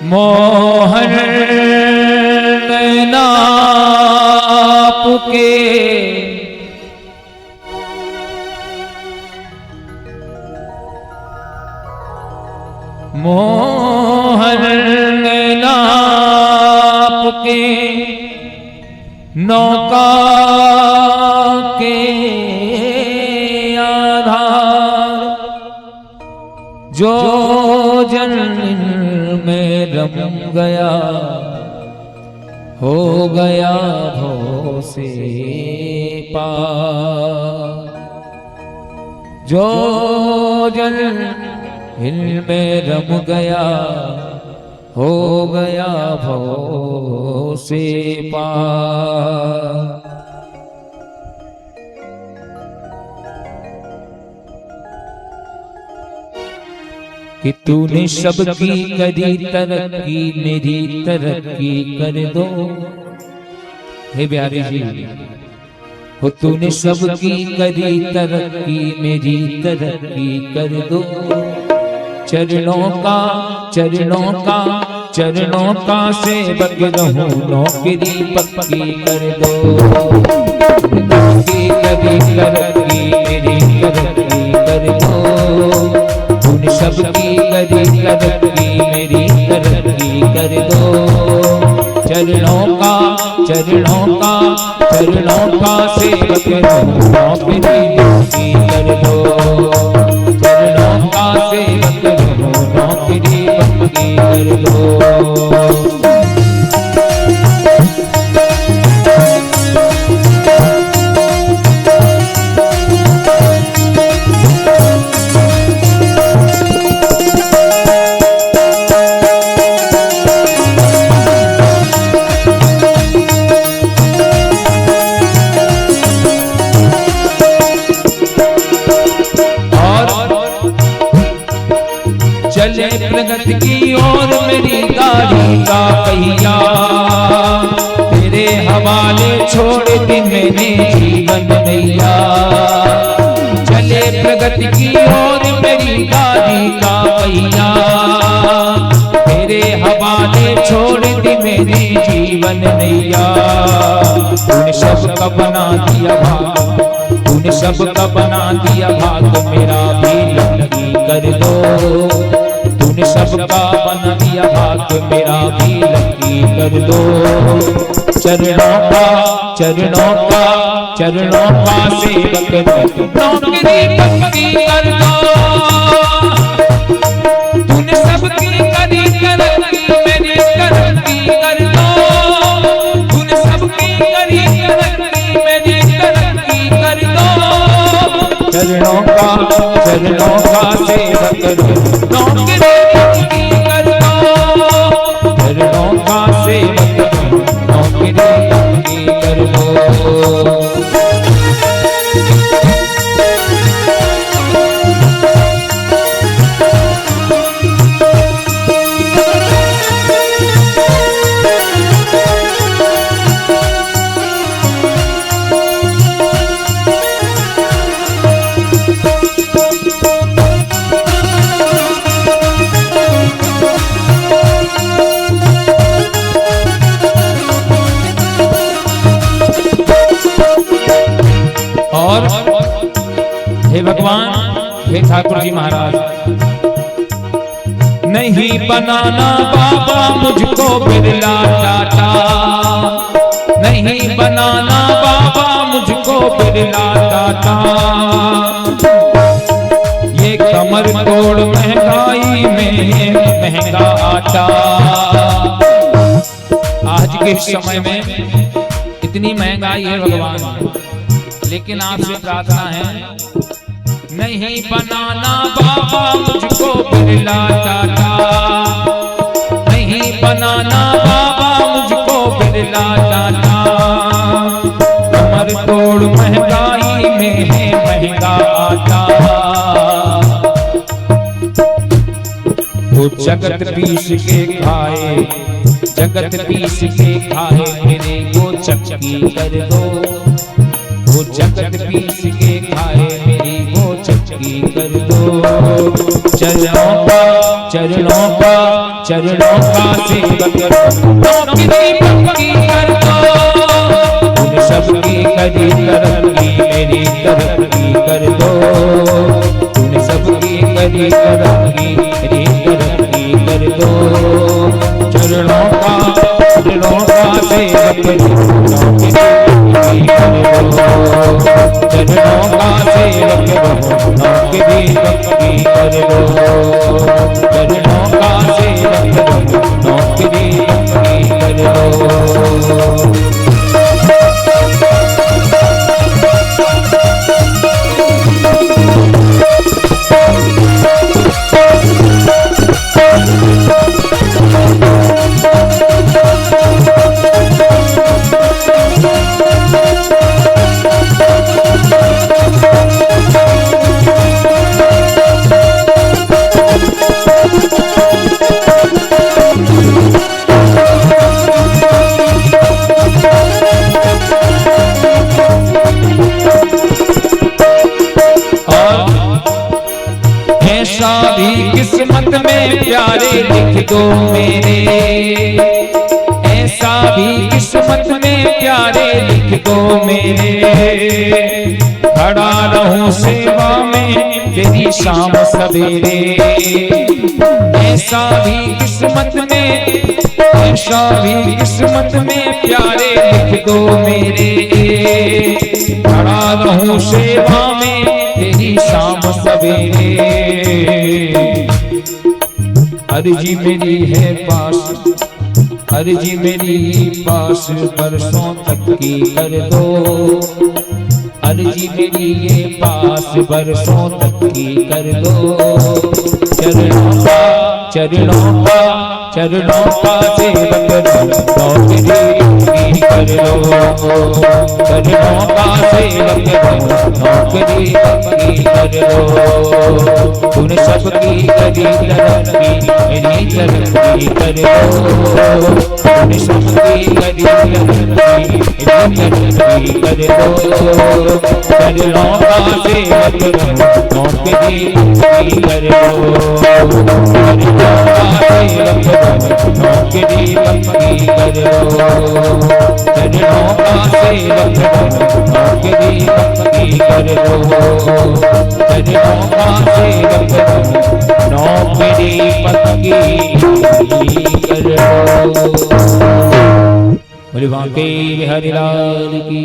मोहन नाप के मोहन नाप के नौका के आधार जो जल में रम गया हो गया भव से पार। जो जल हिल में रम गया हो गया भव से पार। कि तूने सबकी करी तरक्की मेरी तरक्की कर दो। हे प्यारे जी हो तूने सबकी करी तरक्की मेरी तरक्की कर दो। चरणों का सेवक रहूं नौकरी पक्की कर दो। सबकी करी तरक्की मेरी तरक्की कर दो। सबकी करी तरक्की मेरी तरक्की कर दो। चरणों का सेवक रहूं नौकरी पक्की कर दो। चरणों का सेवक रहूं नौकरी पक्की कर दो। चले प्रगति की ओर मेरी गाड़ी का पहिया। तेरे हवाले छोड़ दी मैंने जीवन नैया। चले प्रगति की ओर मेरी गाड़ी का पहिया। तेरे हवाले छोड़ दी मैंने जीवन नैया। तूने सबका बना दिया भाग, तूने सबका बना दिया भाग मेरा भी लकी कर दो। तूने सबका बना दिया भाग मेरा भी लकी कर दो। चरणों का सेवक नौकरी पक्की कर दो। तूने सबकी करी तरक्की मेरी तरक्की कर दो। तूने सबकी करी तरक्की मेरी तरक्की कर दो। चरणों का सेवक नौकरी पक्की कर दो। चरणों का सेवक नौकरी पक्की कर दो। और हे भगवान, हे ठाकुर जी महाराज, नहीं बनाना बाबा मुझको बिरला टाटा। नहीं बनाना बाबा मुझको बिरला टाटा। ये कमर तोड़ महंगाई में महंगा आटा। आज के समय में इतनी महंगाई है भगवान, लेकिन आपसे प्रार्थना है नहीं बनाना बाबा मुझको बिरला टाटा। नहीं बनाना बाबा मुझको बिरला टाटा। कमर तोड़ महंगाई में है महंगा आटा। वो जगत पीस के खाए, जगत पीस के खाए मेरे को चक्की कर दो। वो जगत पीस के खाए मेरी वो चक्की कर दो। चरणों का चरणों का चरणों का सेवक नौकरी पक्की कर दो। उन सबकी करी तरक्की मेरी तरक्की कर दो। उन सबकी करी तरक्की मेरी तरक्की कर दो। चरणों का सेवक नौकरी कर दो। चरणों का सेवक नौकरी पक्की कर दो। चरणों का सेवक नौकरी पक्की कर दो। ऐसा भी किस्मत में प्यारे लिख दो मेरे। ऐसा भी किस्मत में प्यारे लिख दो मेरे। खड़ा रहूं सेवा में तेरी शाम सवेरे। ऐसा भी किस्मत में प्यारे लिख दो मेरे। खड़ा रहूं सेवा में तेरी शाम सवेरे। अर्जी मेरी है पास, अर्जी मेरी पास बरसों तक की कर दो। अर्जी मेरी ये पास बरसों तक की कर दो। चरणों का सेवक नौकरी कर दो। चरणों का सेवक नौकरी कर दो। उन सबकी करी तरक्की मेरी तरक्की कर दो। उन सबकी करी तरक्की मेरी तरक्की कर दो। चरणों का सेवक नौकरी कर दो। नौकरी पक्की कर दो। चरणों का सेवक नौकरी पक्की कर दो। चरणों का सेवक नौकरी पक्की कर दो। बोले बांके बिहारी लाल की।